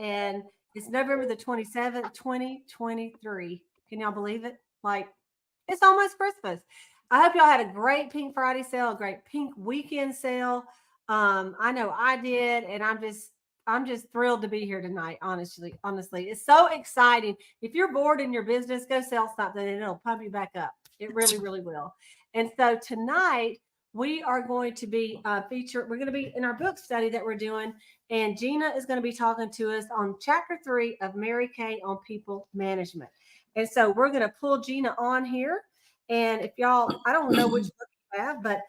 and it's November the 27th, 2023. Can y'all believe it? Like, it's almost Christmas. I hope y'all had a great Pink Friday sale, a great Pink weekend sale. I know I did, and I'm just thrilled to be here tonight. Honestly, it's so exciting. If you're bored in your business, go sell something, and it'll pump you back up. It really, really will. And so tonight we are going to be We're going to be in our book study that we're doing, and Gina is going to be talking to us on chapter 3 of Mary Kay on people management. And so we're going to pull Gina on here. And if y'all, I don't know which book you have, but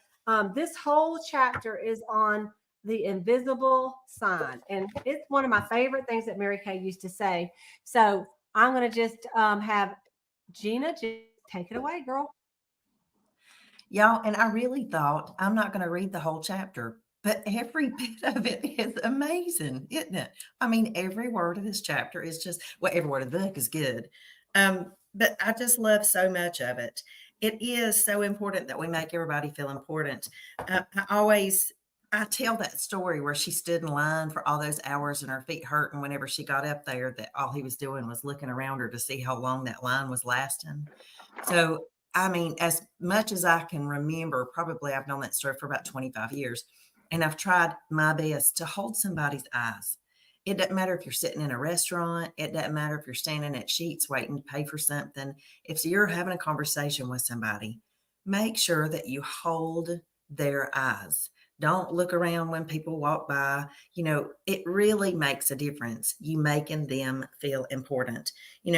this whole chapter is on the invisible sign. And it's one of my favorite things that Mary Kay used to say. So I'm going to just have Gina just take it away, girl. Y'all, and I really thought I'm not going to read the whole chapter, but every bit of it is amazing, isn't it? I mean, every word of this chapter is just, well, every word of the book is good. But I just love so much of it. It is so important that we make everybody feel important. I tell that story where she stood in line for all those hours and her feet hurt. And whenever she got up there, that all he was doing was looking around her to see how long that line was lasting. So, I mean, as much as I can remember, probably I've known that story for about 25 years, and I've tried my best to hold somebody's eyes. It doesn't matter if you're sitting in a restaurant. It doesn't matter if you're standing at Sheets waiting to pay for something. If you're having a conversation with somebody, make sure that you hold their eyes. Don't look around when people walk by. It really makes a difference. You making them feel important.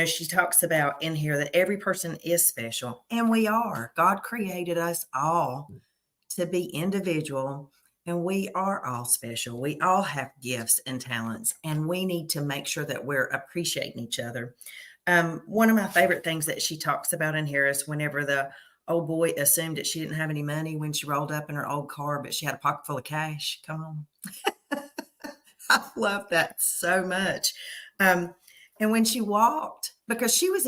She talks about in here that every person is special, and we are. God created us all to be individual, and we are all special. We all have gifts and talents, and we need to make sure that we're appreciating each other. One of my favorite things that she talks about in here is whenever the old boy assumed that she didn't have any money when she rolled up in her old car, but she had a pocket full of cash. Come on. I love that so much. And when she walked, because she was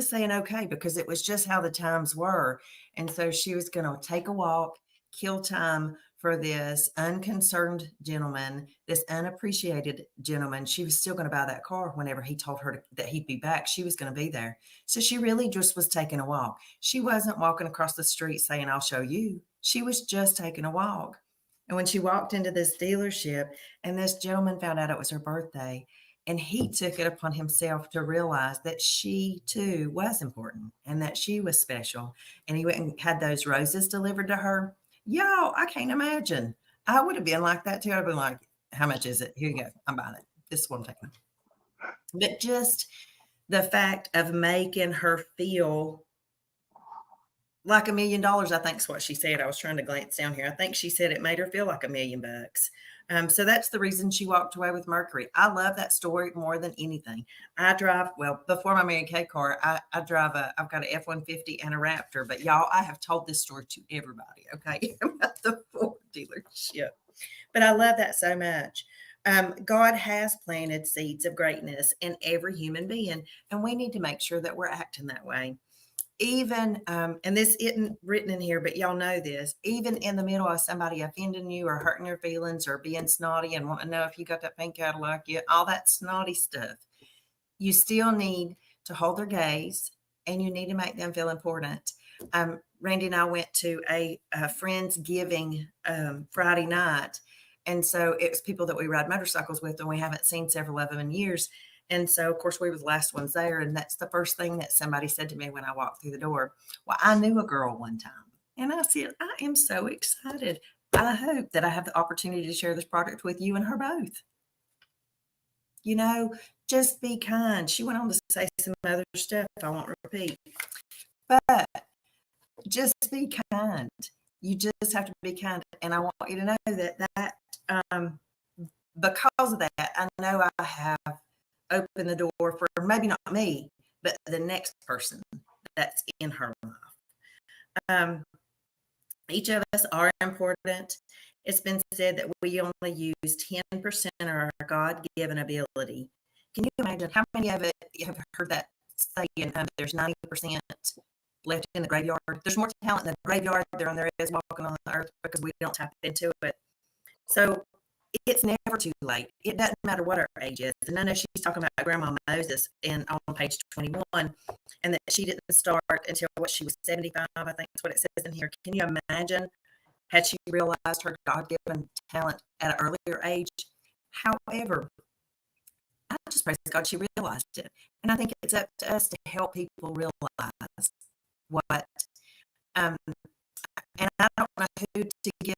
saying, okay, because it was just how the times were. And so she was going to take a walk, kill time for this unconcerned gentleman, this unappreciated gentleman. She was still going to buy that car whenever he told her that he'd be back. She was going to be there. So she really just was taking a walk. She wasn't walking across the street saying, I'll show you. She was just taking a walk. And when she walked into this dealership and this gentleman found out it was her birthday, and he took it upon himself to realize that she too was important and that she was special. And he went and had those roses delivered to her. Y'all, I can't imagine. I would have been like that too. I'd have been like, how much is it? Here you go. I'm buying it. This is what I'm taking. But just the fact of making her feel like $1 million, I think is what she said. I was trying to glance down here. I think she said it made her feel like $1 million. So that's the reason she walked away with Mercury. I love that story more than anything. Before my Mary Kay car, I've got an F-150 and a Raptor, but y'all, I have told this story to everybody, okay, about the Ford dealership. But I love that so much. God has planted seeds of greatness in every human being, and we need to make sure that we're acting that way. Even, and this isn't written in here, but y'all know this, even in the middle of somebody offending you or hurting your feelings or being snotty and wanting to know if you got that pink Cadillac yet, all that snotty stuff, you still need to hold their gaze and you need to make them feel important. Randy and I went to a Friendsgiving Friday night. And so it was people that we ride motorcycles with, and we haven't seen several of them in years. And so, of course, we were the last ones there. And that's the first thing that somebody said to me when I walked through the door. Well, I knew a girl one time. And I said, I am so excited. I hope that I have the opportunity to share this product with you and her both. Just be kind. She went on to say some other stuff I won't repeat. But just be kind. You just have to be kind. And I want you to know that because of that, I know I have opened the door for maybe not me, but the next person that's in her life. Each of us are important. It's been said that we only use 10% of our God-given ability. Can you imagine how many of it you have heard that saying, there's 90% left in the graveyard? There's more talent in the graveyard than there is walking on the earth because we don't tap into it. So it's never too late. It doesn't matter what our age is. And I know she's talking about Grandma Moses on page 21, and that she didn't start until what she was 75, I think that's what it says in here. Can you imagine had she realized her God-given talent at an earlier age? However, I just praise God she realized it. And I think it's up to us to help people realize what, um, and I don't know who to give